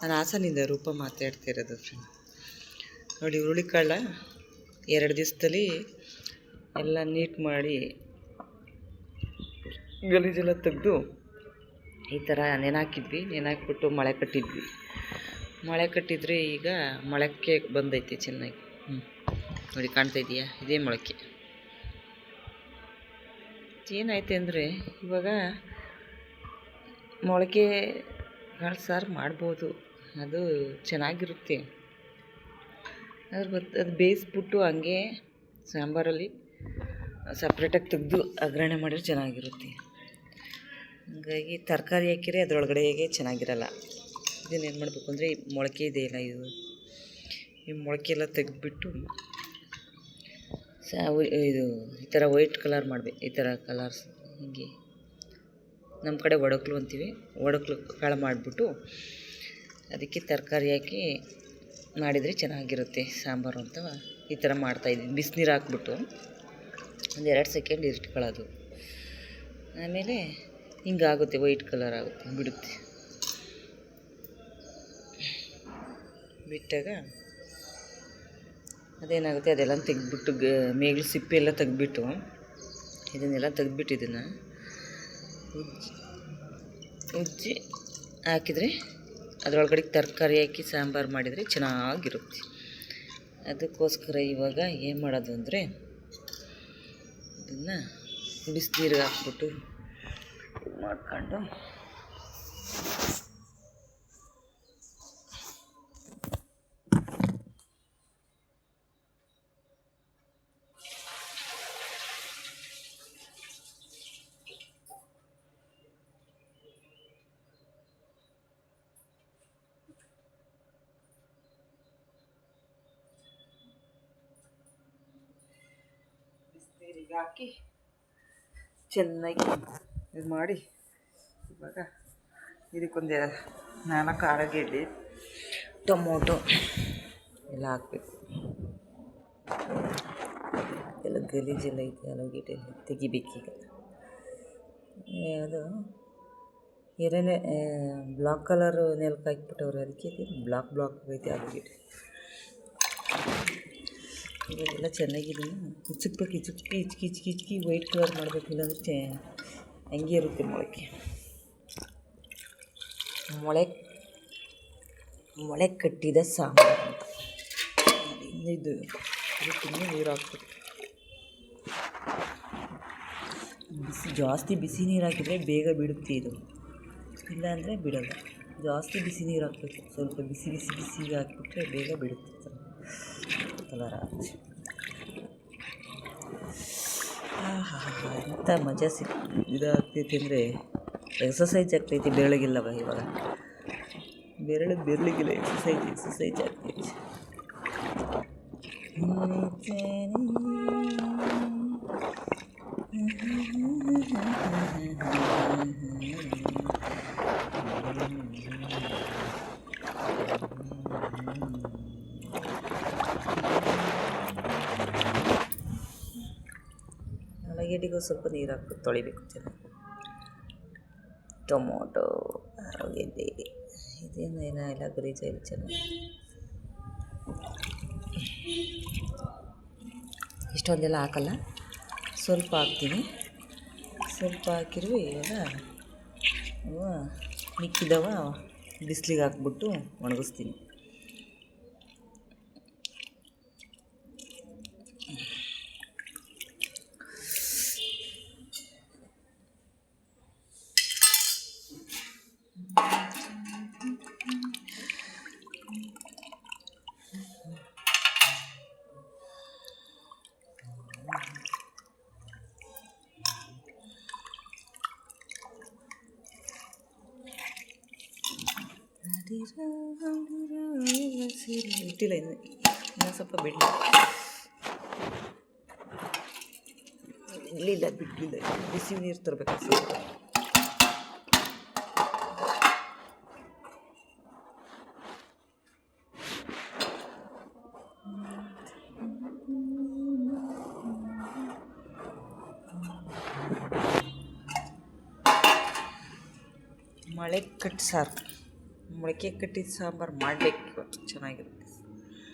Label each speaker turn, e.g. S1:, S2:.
S1: ನಾನು ಹಾಸನಿಂದ ರೂಪ ಮಾತಾಡ್ತಿರೋದು ಫ್ರೆಂಡ್. ನೋಡಿ ಹುರುಳಿಕಾಳ 2 ದಿವಸದಲ್ಲಿ ಎಲ್ಲ ನೀಟ್ ಮಾಡಿ ಗಲೀಜೆಲ್ಲ ತೆಗೆದು ಈ ಥರ ನೆನಾಕಿದ್ವಿ. ನೆನಾಕ್ಬಿಟ್ಟು ಮೊಳೆ ಕಟ್ಟಿದ್ವಿ. ಮೊಳೆ ಕಟ್ಟಿದರೆ ಈಗ ಮೊಳಕೆ ಬಂದೈತಿ ಚೆನ್ನಾಗಿ. ನೋಡಿ ಕಾಣ್ತಾ ಇದೆಯಾ, ಇದೇ ಮೊಳಕೆ. ಏನಾಯ್ತು ಅಂದರೆ ಇವಾಗ ಮೊಳಕೆ ಕಾಳು ಸಾರು ಮಾಡ್ಬೋದು, ಅದು ಚೆನ್ನಾಗಿರುತ್ತೆ. ಅದು ಬೇಯಿಸ್ಬಿಟ್ಟು ಹಂಗೆ ಸಾಂಬಾರಲ್ಲಿ ಸಪ್ರೇಟಾಗಿ ತೆಗೆದು ಒಗ್ಗರಣೆ ಮಾಡಿದ್ರೆ ಚೆನ್ನಾಗಿರುತ್ತೆ. ಹಾಗಾಗಿ ತರಕಾರಿ ಹಾಕಿದರೆ ಅದರೊಳಗಡೆಗೆ ಚೆನ್ನಾಗಿರಲ್ಲ. ಇದನ್ನೇನು ಮಾಡಬೇಕು ಅಂದರೆ ಈ ಮೊಳಕೆ ಇದೆಯಲ್ಲ, ಈ ಮೊಳಕೆ ಎಲ್ಲ ತೆಗೆದುಬಿಟ್ಟು ಇದು ಈ ಥರ ವೈಟ್ ಕಲರ್ ಮಾಡಬೇಕು. ಈ ಥರ ಕಲರ್ಸ್ ಹೀಗೆ ನಮ್ಮ ಕಡೆ ಒಡಕ್ಲು ಅಂತೀವಿ. ಒಡಕ್ಲು ಕಾಳು ಮಾಡಿಬಿಟ್ಟು ಅದಕ್ಕೆ ತರಕಾರಿ ಹಾಕಿ ಮಾಡಿದರೆ ಚೆನ್ನಾಗಿರುತ್ತೆ ಸಾಂಬಾರು ಅಂತ ಈ ಥರ ಮಾಡ್ತಾಯಿದ್ವಿ. ಬಿಸಿನೀರು ಹಾಕ್ಬಿಟ್ಟು ಒಂದು 2 ಸೆಕೆಂಡ್ ಇಟ್ಕೊಳ್ಳೋದು. ಆಮೇಲೆ ಹಿಂಗಾಗುತ್ತೆ, ವೈಟ್ ಕಲರ್ ಆಗುತ್ತೆ, ಬಿಡುತ್ತೆ. ಬಿಟ್ಟಾಗ ಅದೇನಾಗುತ್ತೆ, ಅದೆಲ್ಲ ತೆಗೆದ್ಬಿಟ್ಟು ಮೇಗ್ಲು ಸಿಪ್ಪೆ ಎಲ್ಲ ತೆಗೆದ್ಬಿಟ್ಟು ಇದನ್ನೆಲ್ಲ ತೆಗೆದ್ಬಿಟ್ಟು ಇದನ್ನು ಉಜ್ಜಿ ಹಾಕಿದರೆ ಅದರೊಳಗಡೆ ತರಕಾರಿ ಹಾಕಿ ಸಾಂಬಾರು ಮಾಡಿದರೆ ಚೆನ್ನಾಗಿರುತ್ತೆ. ಅದಕ್ಕೋಸ್ಕರ ಇವಾಗ ಏನು ಮಾಡೋದು ಅಂದರೆ ಇದನ್ನು ಬಿಸಿನೀರಿಗೆ ಹಾಕ್ಬಿಟ್ಟು ಮಾಡ್ಕೊಂಡು ಬಿಸಿನೀರಿಗೆ ಹಾಕಿ ಚೆನ್ನಾಗಿ ಇದು ಮಾಡಿ ಇವಾಗ ಇದಕ್ಕೊಂದು 4 ಆಲೂಗೆಡ್ಡೆ, ಟೊಮೊಟೊ ಎಲ್ಲ ಹಾಕಬೇಕು. ಎಲ್ಲ ಗಲೀಜೆಲ್ಲ ಐತೆ, ಆಲೂಗೆಡ್ಡೆ ಎಲ್ಲ ತೆಗಿಬೇಕೀಗ. ಅದು ಎರಡನೇ ಬ್ಲಾಕ್ ಕಲರು ನೆಲಕ್ಕೆ ಹಾಕ್ಬಿಟ್ಟವ್ರು, ಅದಕ್ಕೆ ಬ್ಲಾಕ್ ಐತೆ ಆಲೂಗೆಡ್ಡೆ. ಇವಾಗೆಲ್ಲ ಚೆನ್ನಾಗಿ ಇದನ್ನು ಹಿಚ್ಕಬೇಕು. ಹಿಚ್ಕಿ ವೈಟ್ ಕಲರ್ ಮಾಡಬೇಕು, ಇಲ್ಲಾಂದರೆ ಹಂಗೆ ಇರುತ್ತೆ ಮೊಳಕೆ. ಮೊಳೆ ಕಟ್ಟಿದ ಸಾಂಬಾರು ಅಂತ. ಇದು ಇದಕ್ಕೆ ನೀರು ಹಾಕ್ಬೇಕು. ಜಾಸ್ತಿ ಬಿಸಿ ನೀರು ಹಾಕಿದರೆ ಬೇಗ ಬಿಡುತ್ತೆ ಇದು, ಇಲ್ಲಾಂದರೆ ಬಿಡೋಲ್ಲ. ಜಾಸ್ತಿ ಬಿಸಿ ನೀರು ಹಾಕಬೇಕು. ಸ್ವಲ್ಪ ಬಿಸಿಗೆ ಹಾಕಿಬಿಟ್ರೆ ಬೇಗ ಬಿಡುತ್ತೆ ಕಲರ್ ಆಗುತ್ತೆ. ಎಂಥ ಮಜಾ ಇದಾಗ್ತೈತಿ ಅಂದರೆ ಎಕ್ಸಸೈಜ್ ಆಗ್ತೈತಿ ಬೆರಳಿಗೆಲ್ಲವ. ಇವಾಗ ಬೆರಳಿಗೆಲ್ಲ ಎಕ್ಸಸೈಜ್ ಆಗ್ತೈತಿ. ಆಲೂಗೆಡ್ಡೆಗೂ ಸ್ವಲ್ಪ ನೀರು ಹಾಕ್ಬಿಟ್ಟು ತೊಳಿಬೇಕು ಚೆನ್ನಾಗಿ. ಟೊಮೊಟೊ, ಆಲೂಗೆಡ್ಡೆ ಇದೇನು ಎಲ್ಲ ಗಲೀಜಾಗಿ ಚೆನ್ನಾಗಿ. ಇಷ್ಟೊಂದೆಲ್ಲ ಹಾಕಲ್ಲ, ಸ್ವಲ್ಪ ಹಾಕ್ತೀನಿ. ಸ್ವಲ್ಪ ಹಾಕಿರುವ ಇವಾಗ ಮಿಕ್ಕಿದವ ಬಿಸಿಲಿಗೆ ಹಾಕ್ಬಿಟ್ಟು ಒಣಗಿಸ್ತೀನಿ. ಇಟ್ಟಿಲ್ಲ ಇನ್ನೂ ಸ್ವಲ್ಪ ಬಿಡಲಿ. ಇಲ್ಲಿಲ್ಲ ಬಿಟ್ಟಿಲ್ಲ, ಬಿಸಿ ನೀರು ತರಬೇಕು. ಮೊಳೆ ಕಟ್ಟು ಸಾರು ಮೊಳಕೆ ಕಟ್ಟಿದ ಸಾಂಬಾರು ಮಾಡಬೇಕು ಇವತ್ತು, ಚೆನ್ನಾಗಿರುತ್ತೆ.